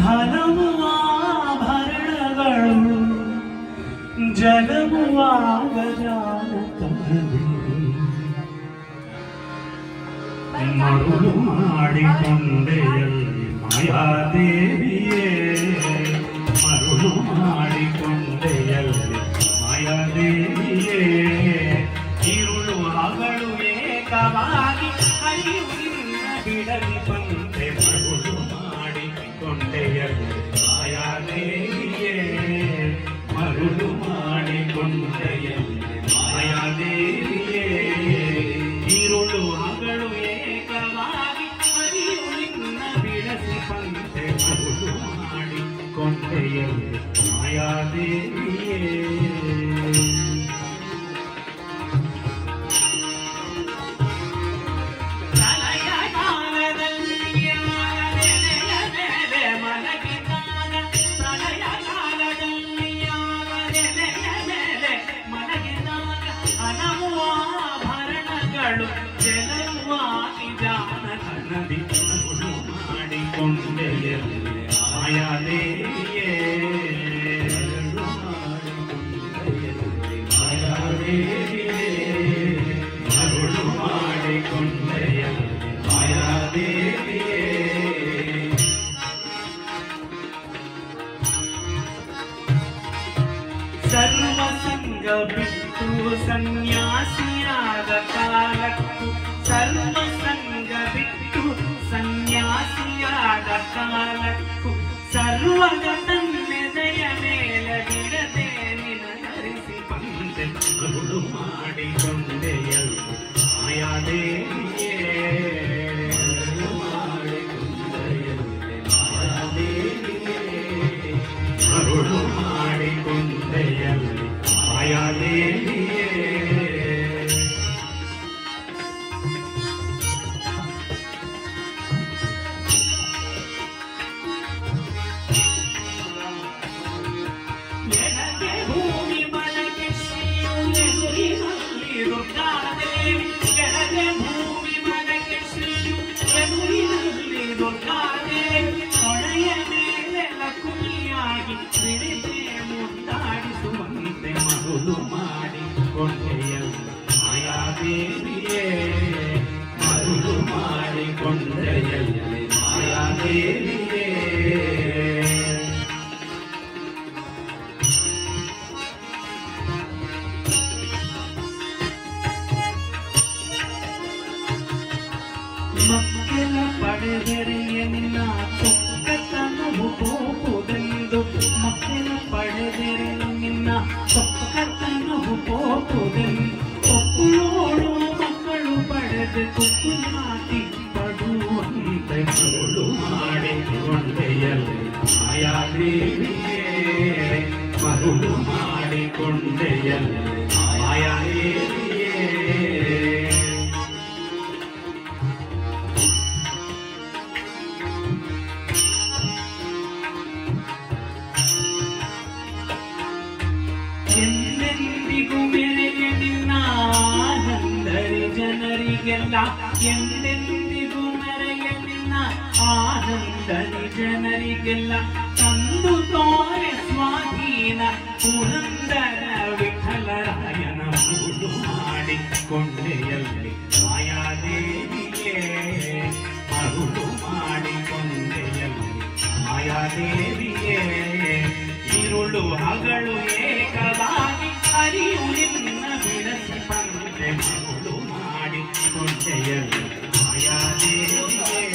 ಹಲವು ಆಭರಣಗಳು ಜಲವಾಗಜಾನತನದಿ ಮರುಳು ಮಾಡಿಕೊಂಡೆಯಲ್ಲಿ ಮಾಯಾದೇವಿಯೇ ಮರುಳು ಮಾಡಿಕೊಂಡೆಯಲ್ಲಿ ಮಾಯಾದೇವಿಯೇ ഇരുಳು ಹಗಲು ಏಕವಾಗಿ ಹರಿಯುವುದಿಲ್ಲ ಬಿಡಲಿ ಬಂತೆ ಮರುಳು ಮಾಡಿಕೊಂಡೆಯಲ್ಲಿ ಮಾಯಾದೇವಿಯೇ ಮರುಳು ಮಾಡಿಕೊಂಡೆಯಲ್ಲಿ ಮಾಯಾದೇವಿಯೇ ഇരുಳು ಹಗಲು ಏಕವಾಗಿ ಹರಿಯುವುದಿಲ್ಲ ಬಿಡಲಿ ಬಂತೆ ಮರುಳು ಮಾಡಿಕೊಂಡೆಯಲ್ಲಿ ಮಾಯಾದೇವಿಯೇ ಜಲವಾಗಿ ಜಾನತನದಿ ಮರುಳು ಮಾಡಿಕೊಂಡೆಯಲ್ಲಿ ಮಾಯಾದೇವಿಯೇ ಮಾಯಾದೇವಿಯೇ ಮರುಳು ಮಾಡಿಕೊಂಡೆಯಲ್ಲಿ ಮಾಯಾದೇವಿಯೇ ಸರ್ವ ಸಂಗ ಬಿಟ್ಟು ಸನ್ಯಾಸಿಯಾದ ಕಾಲಕ್ಕೂ ಸರ್ವ ಸಂಗ ಬಿಟ್ಟು ಸನ್ಯಾಸಿಯಾದ ಕಾಲಕ್ಕೂ ಸರ್ವದ ತನ್ನೆದೆಯ ಮೇಲೆ ಬಿಡದೆ ನಿನರಿಸಿ ಬಂದೆ ಮರುಳು ಮಾಡಿಕೊಂಡೆಯಲ್ಲಿ ಮಾಯಾದೇವಿಯೇ ಮರುಳು ಮಾಡಿಕೊಂಡೆಯಲ್ಲಿ ಮಾಯಾದೇವಿಯೇ ಎಡಗೆ ಭೂಮಿ ಬಲಗೆ ಶ್ರೀಯು ಎದುರಿನಲ್ಲಿ ದುರ್ಗಾದೇವಿ ಎಡಗೆ ಭೂಮಿ ಬಲಗೆ ಶ್ರೀಯು ಎದುರಿನಲ್ಲಿ ದುರ್ಗಾದೇವಿ ತೊಡೆಯ ಮೇಲೆ ಲಕ್ಷ್ಮಿಯಾಗಿ ಬಿಡಿದೆ ಮುದ್ದಾಡಿಸುವಂತೆ ಮರುಳು ಮಾಡಿಕೊಂಡೆಯಲ್ಲಿ ಮಾಯಾದೇವಿಯೇ ಮರುಳು ಮಾಡಿಕೊಂಡೆಯಲ್ಲಿ ಮಾಯಾದೇವಿಯೇ ಮಕ್ಕಳ ಪಡೆದೆರೆಯ ನಿನ್ನ ಚೊಕ್ಕತನವು ಪೋಪುದೆಂದು ಮಕ್ಕಳ ಪಡೆದೆರೆಯ ನಿನ್ನ ಚೊಕ್ಕತನವು ಪೋಪುದೆಂದು ಒಕ್ಕಳೋಳು ಮಕ್ಕಳು ಪಡೆದು ಕುಕ್ಕುಲಾತಿ ಪಡುವಂತೆ ಮರುಳು ಮಾಡಿಕೊಂಡೆಯಲ್ಲಿ ಮಾಯಾದೇವಿಯೇ ಮರುಳು ಮಾಡಿಕೊಂಡೆಯಲ್ಲಿ ಮಾಯಾದೇವಿಯೇ ಎಂದೆಂದಿಗೂ ಮೆರೆಯ ನಿನ್ನ ಆನಂದರಿ ಜನರಿಗೆಲ್ಲ ಎಂದೆಂದಿಗೂ ಮೆರೆಯ ನಿನ್ನ ಆನಂದರಿ ಜನರಿಗೆಲ್ಲ ತಂದು ತೋರೆ ಸ್ವಾಧೀನ ಪುರಂದರ ವಿಠಲರಾಯನ ಮರುಳು ಮಾಡಿಕೊಂಡೆಯಲ್ಲಿ ಮಾಯಾದೇವಿಯೇ ಮರುಳು ಮಾಡಿಕೊಂಡೆಯಲ್ಲಿ ಮಾಯಾದೇವಿಯೇ ഇരുಳು ಹಗಲು ಏಕವಾಗಿ ಹರಿಯುವುದಿಲ್ಲ ಬಿಡಸಿ ಬಂದೆ ಮರುಳು ಮಾಡಿಕೊಂಡೆಯಲ್ಲಿ ಮಾಯಾದೇವಿಯೇ